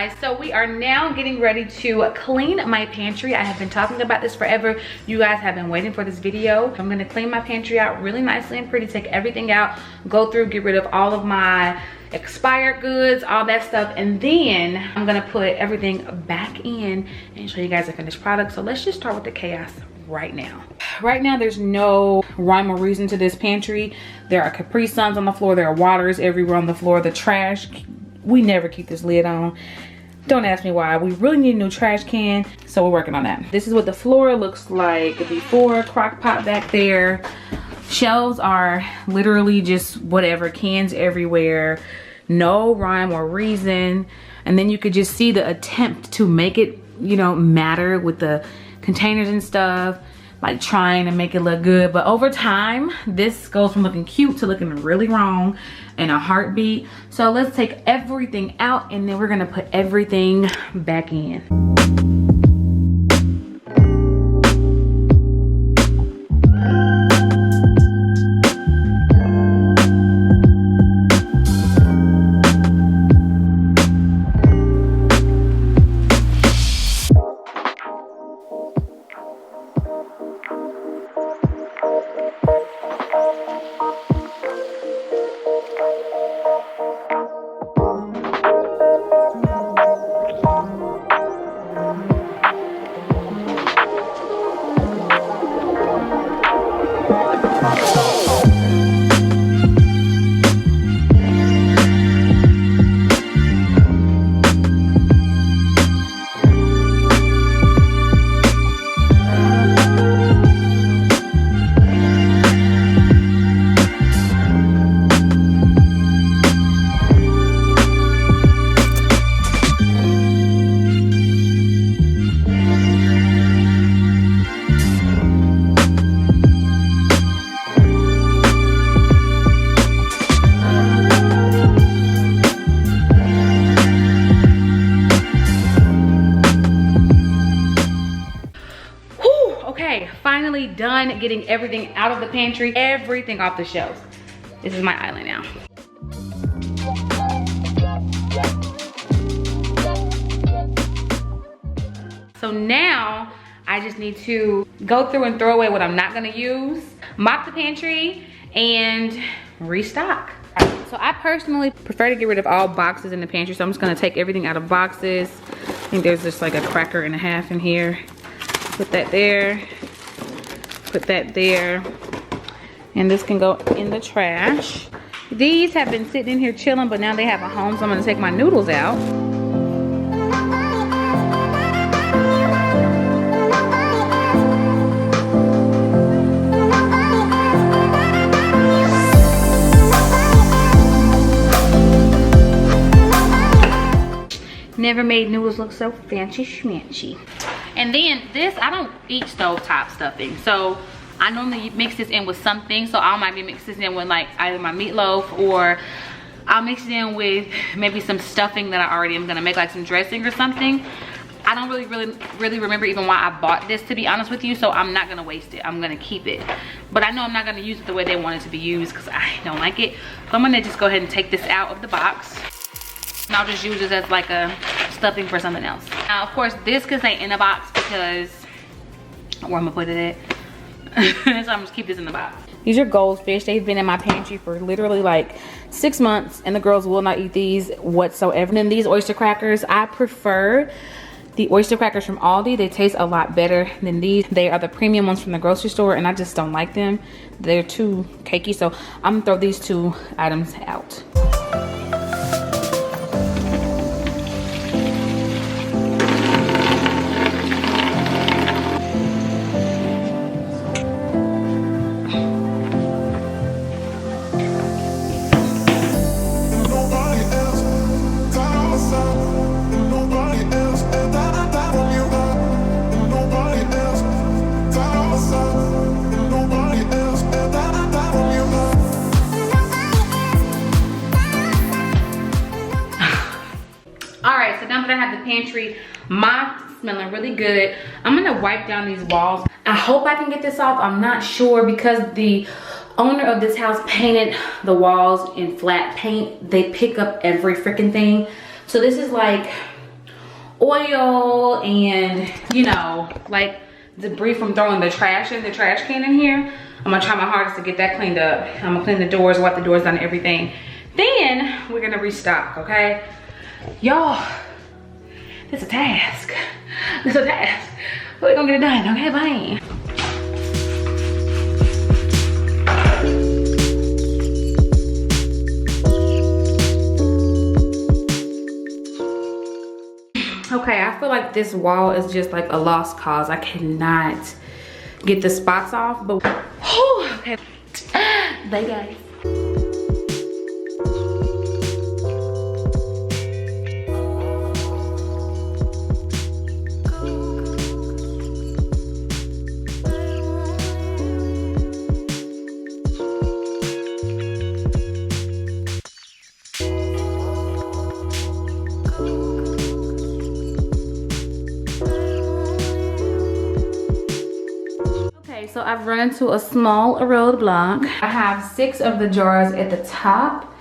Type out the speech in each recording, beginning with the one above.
guys, so we are now getting ready to clean my pantry. I have been talking about this forever. You guys have been waiting for this video. I'm gonna clean my pantry out really nicely and pretty, take everything out, go through, get rid of all of my expired goods, all that stuff, and then I'm gonna put everything back in and show you guys the finished product. So let's just start with the chaos right now. Right now, there's no rhyme or reason to this pantry. There are Capri Suns on the floor, there are waters everywhere on the floor, the trash, we never keep this lid on. Don't ask me why. We really need a new trash can, so we're working on that. This is what the floor looks like before. Crock pot back there. Shelves are literally just whatever, cans everywhere, no rhyme or reason. And then you could just see the attempt to make it, you know, matter with the containers and stuff, like trying to make it look good. But over time, this goes from looking cute to looking really wrong in a heartbeat. So let's take everything out and then we're gonna put everything back in. Finally done getting everything out of the pantry, everything off the shelves. This is my island now. So now I just need to go through and throw away what I'm not gonna use, mop the pantry, and restock. So I personally prefer to get rid of all boxes in the pantry, so I'm just gonna take everything out of boxes. I think there's just like a cracker and a half in here. Put that there. Put that there, and this can go in the trash. These have been sitting in here chilling, but now they have a home, so I'm gonna take my noodles out. Never made noodles look so fancy schmancy. And then this, I don't eat stovetop stuffing, so I normally mix this in with something. So I might be mixing this in with like either my meatloaf, or I'll mix it in with maybe some stuffing that I already am gonna make, like some dressing or something. I don't really remember even why I bought this, to be honest with you, so I'm not gonna waste it. I'm gonna keep it. But I know I'm not gonna use it the way they want it to be used because I don't like it. So I'm gonna just go ahead and take this out of the box. And I'll just use this as like a stuffing for something else. Now, of course, this can stay in a box because where I'm gonna put it at. So I'm just keep this in the box. These are goldfish. They've been in my pantry for literally like 6 months, and the girls will not eat these whatsoever. And then these oyster crackers, I prefer the oyster crackers from Aldi. They taste a lot better than these. They are the premium ones from the grocery store, and I just don't like them. They're too cakey, so I'm gonna throw these 2 items out. I have the pantry mopped, smelling really good. I'm gonna wipe down these walls. I hope I can get this off. I'm not sure because the owner of this house painted the walls in flat paint. They pick up every freaking thing. So this is like oil and, you know, like debris from throwing the trash in the trash can in here. I'm gonna try my hardest to get that cleaned up. I'm gonna clean the doors, wipe the doors down and everything. Then we're gonna restock, okay? Y'all, it's a task. It's a task. We're gonna get it done, okay? Bye. Okay, I feel like this wall is just like a lost cause. I cannot get the spots off, but whew, okay. Bye guys. So I've run into a small roadblock. I have 6 of the jars at the top.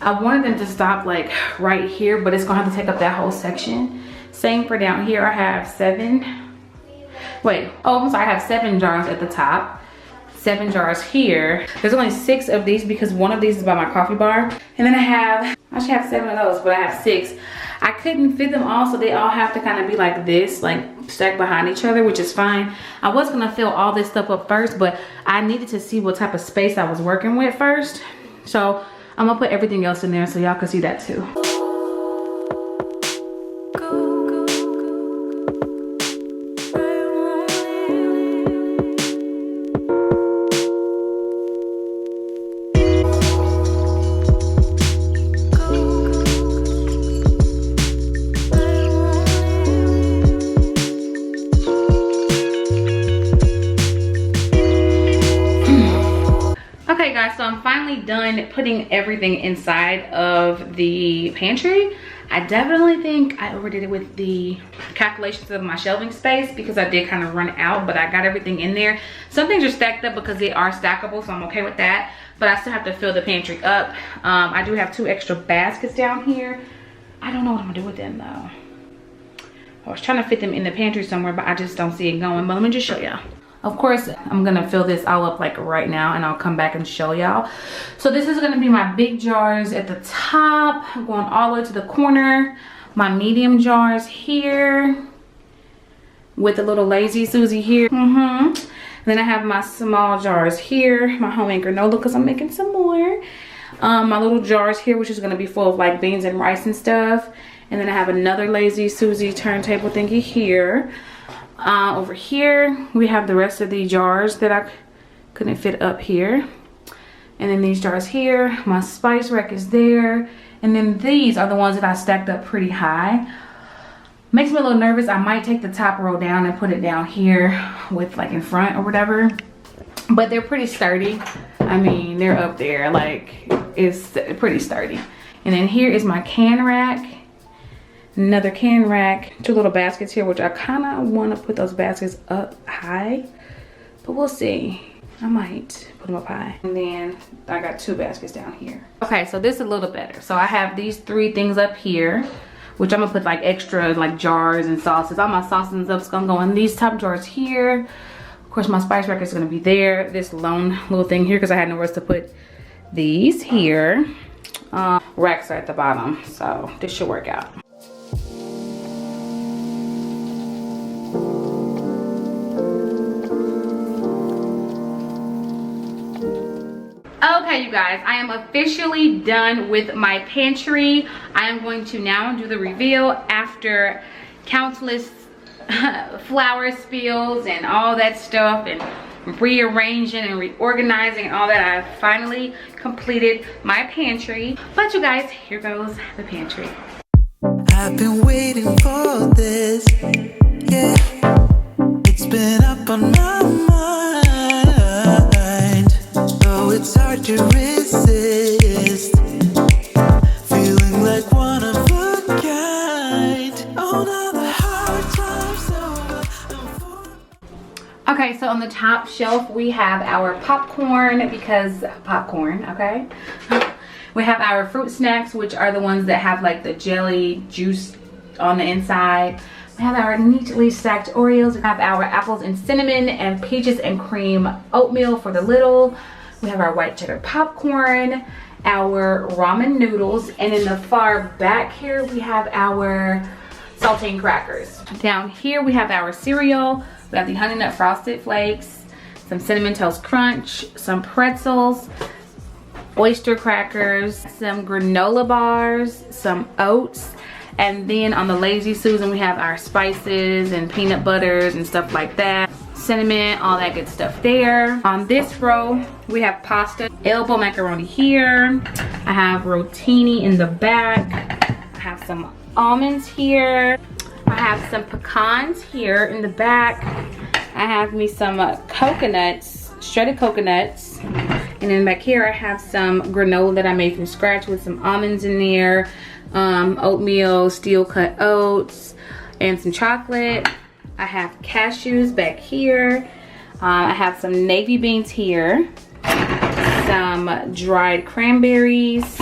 I wanted them to stop like right here, but it's gonna have to take up that whole section. Same for down here. I have 7. Wait, oh, I'm sorry. I have 7 jars at the top. 7 jars here. There's only 6 of these because one of these is by my coffee bar. And then I should have 7 of those, but I have 6. I couldn't fit them all, so they all have to kind of be like this, like stacked behind each other, which is fine. I was gonna fill all this stuff up first, but I needed to see what type of space I was working with first. So I'm gonna put everything else in there so y'all can see that too. Okay guys, so I'm finally done putting everything inside of the pantry. I definitely think I overdid it with the calculations of my shelving space because I did kind of run out, but I got everything in there. Some things are stacked up because they are stackable, so I'm okay with that, but I still have to fill the pantry up. I do have 2 extra baskets down here. I don't know what I'm gonna do with them though. I was trying to fit them in the pantry somewhere, but I just don't see it going. But let me just show y'all. Of course, I'm gonna fill this all up like right now and I'll come back and show y'all. So this is gonna be my big jars at the top. I'm going all the way to the corner. My medium jars here with a little Lazy Susie here. Then I have my small jars here, my homemade granola because I'm making some more. My little jars here, which is gonna be full of like beans and rice and stuff. And then I have another Lazy Susie turntable thingy here. Over here we have the rest of the jars that I couldn't fit up here, and then these jars here. My spice rack is there, and then these are the ones that I stacked up pretty high. Makes me a little nervous. I might take the top row down and put it down here with like in front or whatever, but they're pretty sturdy. I mean, they're up there, like it's pretty sturdy. And then here is my can rack. Another can rack, 2 little baskets here, which I kind of want to put those baskets up high, but we'll see. I might put them up high. And then I got 2 baskets down here. Okay, so this is a little better. So I have these 3 things up here, which I'm gonna put like extra like jars and sauces. All my sauces and stuff's gonna go in these top jars here. Of course, my spice rack is gonna be there. This lone little thing here because I had nowhere else to put these here. Racks are at the bottom, so this should work out. Okay, you guys, I am officially done with my pantry. I am going to now do the reveal after countless flour spills and all that stuff and rearranging and reorganizing and all that. I finally completed my pantry. But you guys, here goes the pantry. I've been waiting for this, yeah. It's been up on my mind, though it's hard to resist. Feeling like one of a kind. Oh, now the hard times over. Okay, so on the top shelf we have our popcorn, because popcorn, okay? We have our fruit snacks, which are the ones that have like the jelly juice on the inside. We have our neatly stacked Oreos. We have our apples and cinnamon and peaches and cream oatmeal for the little. We have our white cheddar popcorn, our ramen noodles, and in the far back here we have our saltine crackers. Down here we have our cereal. We have the Honey Nut Frosted Flakes, some Cinnamon Toast Crunch, some pretzels, oyster crackers, some granola bars, some oats, and then on the Lazy Susan we have our spices and peanut butters and stuff like that. Cinnamon, all that good stuff there. On this row we have pasta, elbow macaroni here. I have rotini in the back. I have some almonds here. I have some pecans here in the back. I have me some coconuts, shredded coconuts. And then back here I have some granola that I made from scratch with some almonds in there, oatmeal, steel cut oats, and some chocolate. I have cashews back here. I have some navy beans here, some dried cranberries,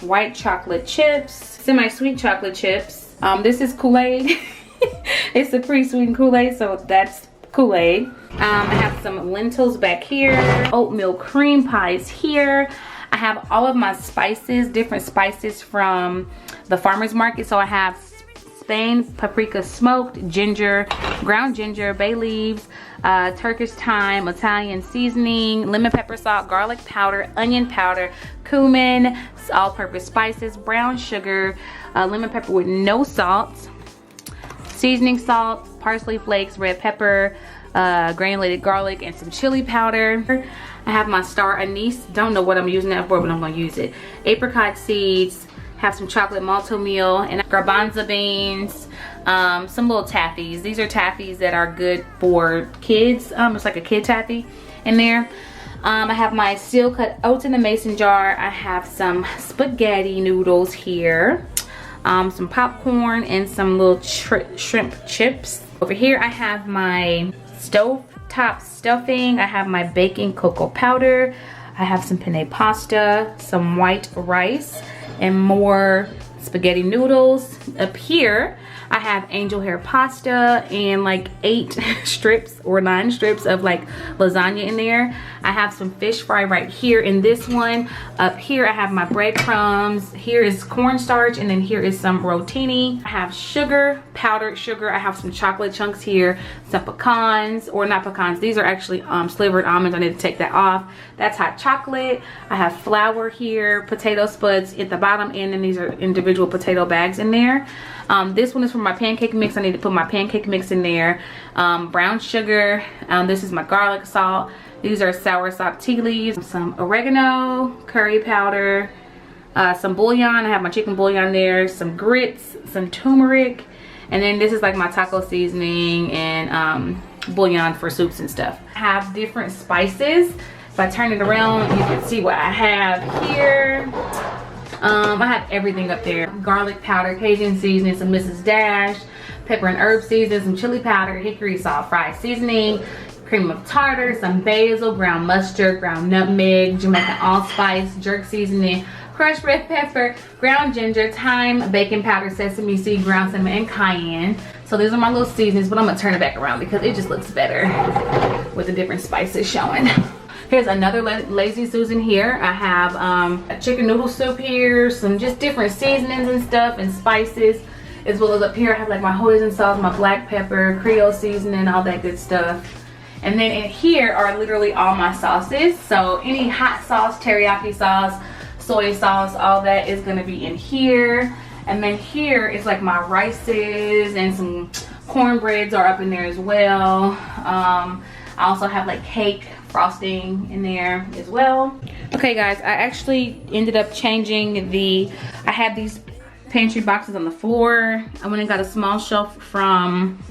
white chocolate chips, semi-sweet chocolate chips. This is Kool-Aid. It's a pre-sweetened Kool-Aid, so that's Kool-Aid. I have some lentils back here, oatmeal cream pies here. I have all of my spices, different spices from the farmer's market. So I have Spain paprika smoked, ginger, ground ginger, bay leaves, Turkish thyme, Italian seasoning, lemon pepper salt, garlic powder, onion powder, cumin, all-purpose spices, brown sugar, lemon pepper with no salt, seasoning salt, parsley flakes, red pepper, granulated garlic, and some chili powder. I have my star anise. Don't know what I'm using that for, but I'm gonna use it. Apricot seeds. Have some chocolate malto meal and garbanzo beans, some little taffies. These are taffies that are good for kids. It's like a kid taffy in there. I have my steel cut oats in the mason jar. I have some spaghetti noodles here, some popcorn, and some little shrimp chips. Over here I have my stovetop stuffing. I have my baking cocoa powder. I have some penne pasta, some white rice, and more spaghetti noodles. Up here I have angel hair pasta and like 8 strips or 9 strips of like lasagna in there. I have some fish fry right here in this one. Up here I have my breadcrumbs. Here is cornstarch, and then here is some rotini. I have sugar, powdered sugar. I have some chocolate chunks here, some pecans, or not pecans, these are actually slivered almonds. I need to take that off. That's hot chocolate. I have flour here, potato spuds at the bottom, and then these are individual potato bags in there. This one is for my pancake mix. I need to put my pancake mix in there. Brown sugar. This is my garlic salt. These are sour sop tea leaves, some oregano, curry powder, some bouillon. I have my chicken bouillon there, some grits, some turmeric, and then this is like my taco seasoning and bouillon for soups and stuff. I have different spices. If I turn it around, you can see what I have here. I have everything up there. Garlic powder, Cajun seasoning, some Mrs. Dash, pepper and herb seasoning, some chili powder, hickory salt fry seasoning, cream of tartar, some basil, ground mustard, ground nutmeg, Jamaican allspice, jerk seasoning, crushed red pepper, ground ginger, thyme, baking powder, sesame seed, ground cinnamon, and cayenne. So these are my little seasonings, but I'm gonna turn it back around because it just looks better with the different spices showing. Here's another Lazy Susan here. I have a chicken noodle soup here, some just different seasonings and stuff and spices, as well as up here I have like my hoisin sauce, my black pepper, Creole seasoning, all that good stuff. And then in here are literally all my sauces. So any hot sauce, teriyaki sauce, soy sauce, all that is gonna be in here. And then here is like my rices, and some cornbreads are up in there as well. I also have like cake frosting in there as well. Okay guys, I actually ended up changing I had these pantry boxes on the floor. I went and got a small shelf from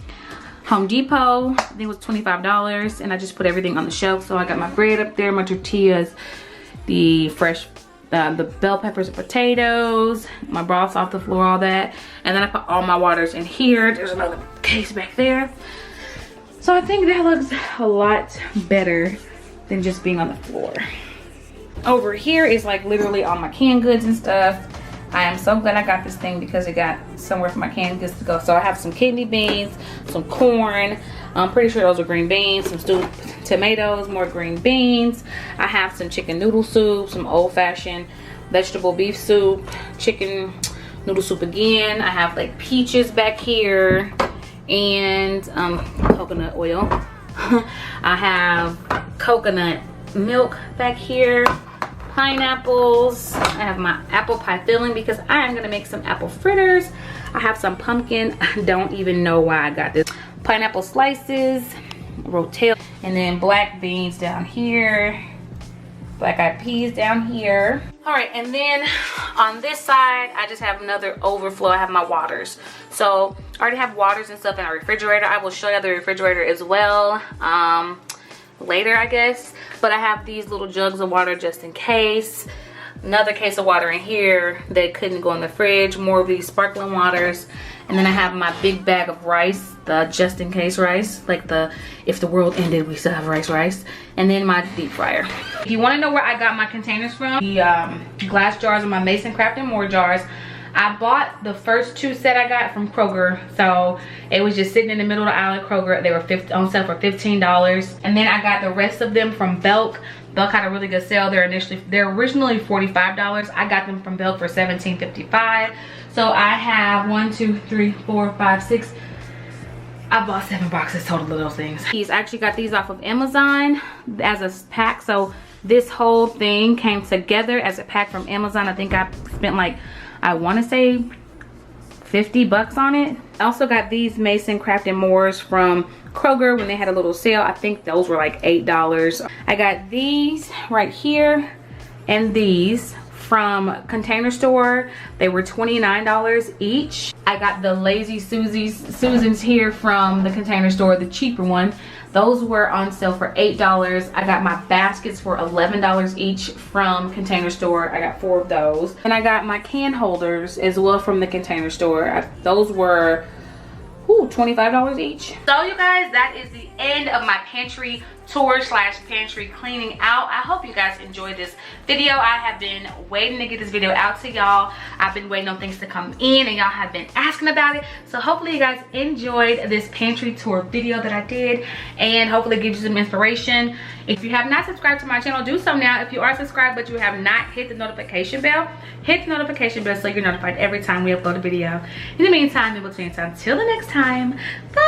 Home Depot. I think it was $25, and I just put everything on the shelf. So I got my bread up there, my tortillas, the fresh the bell peppers and potatoes, my broths off the floor, all that. And then I put all my waters in here. There's another case back there. So I think that looks a lot better than just being on the floor. Over here is like literally all my canned goods and stuff. I am so glad I got this thing because it got somewhere for my canned goods to go. So I have some kidney beans, some corn. I'm pretty sure those are green beans, some stewed tomatoes, more green beans. I have some chicken noodle soup, some old-fashioned vegetable beef soup, chicken noodle soup again. I have like peaches back here and coconut oil. I have coconut milk back here, pineapples. I have my apple pie filling because I am gonna make some apple fritters. I have some pumpkin. I don't even know why I got this. Pineapple slices, rotel, and then black beans down here, black eyed peas down here. All right, and then on this side, I just have another overflow. I have my waters. So I already have waters and stuff in our refrigerator. I will show you the refrigerator as well later, I guess. But I have these little jugs of water just in case. Another case of water in here that couldn't go in the fridge. More of these sparkling waters. And then I have my big bag of rice, the just in case rice, like the if the world ended we still have rice. And then my deep fryer. If you want to know where I got my containers from, the glass jars and my Mason Craft and More jars, I bought the first 2 set I got from Kroger. So it was just sitting in the middle of the aisle at Kroger. They were on sale for $15. And then I got the rest of them from Belk. Belk had a really good sale. They're originally $45. I got them from Belk for $17.55. So I have 1, 2, 3, 4, 5, 6. I bought 7 boxes total of those things. He's actually got these off of Amazon as a pack. So this whole thing came together as a pack from Amazon. I think I spent like, I want to say $50 on it. I also got these Mason Craft and More's from Kroger when they had a little sale. I think those were like $8. I got these right here and these from Container Store. They were $29 each. I got the Lazy Susans here from the Container Store, the cheaper one. Those were on sale for $8. I got my baskets for $11 each from Container Store. I got 4 of those. And I got my can holders as well from the Container Store. Those were $25 each. So you guys, that is the end of my pantry tour slash pantry cleaning out. I hope you guys enjoyed this video. I have been waiting to get this video out to y'all. I've been waiting on things to come in and y'all have been asking about it. So hopefully you guys enjoyed this pantry tour video that I did and hopefully it gives you some inspiration. If you have not subscribed to my channel, do so now. If you are subscribed but you have not hit the notification bell, hit the notification bell so you're notified every time we upload a video. In the meantime, in between time, till the next time, bye.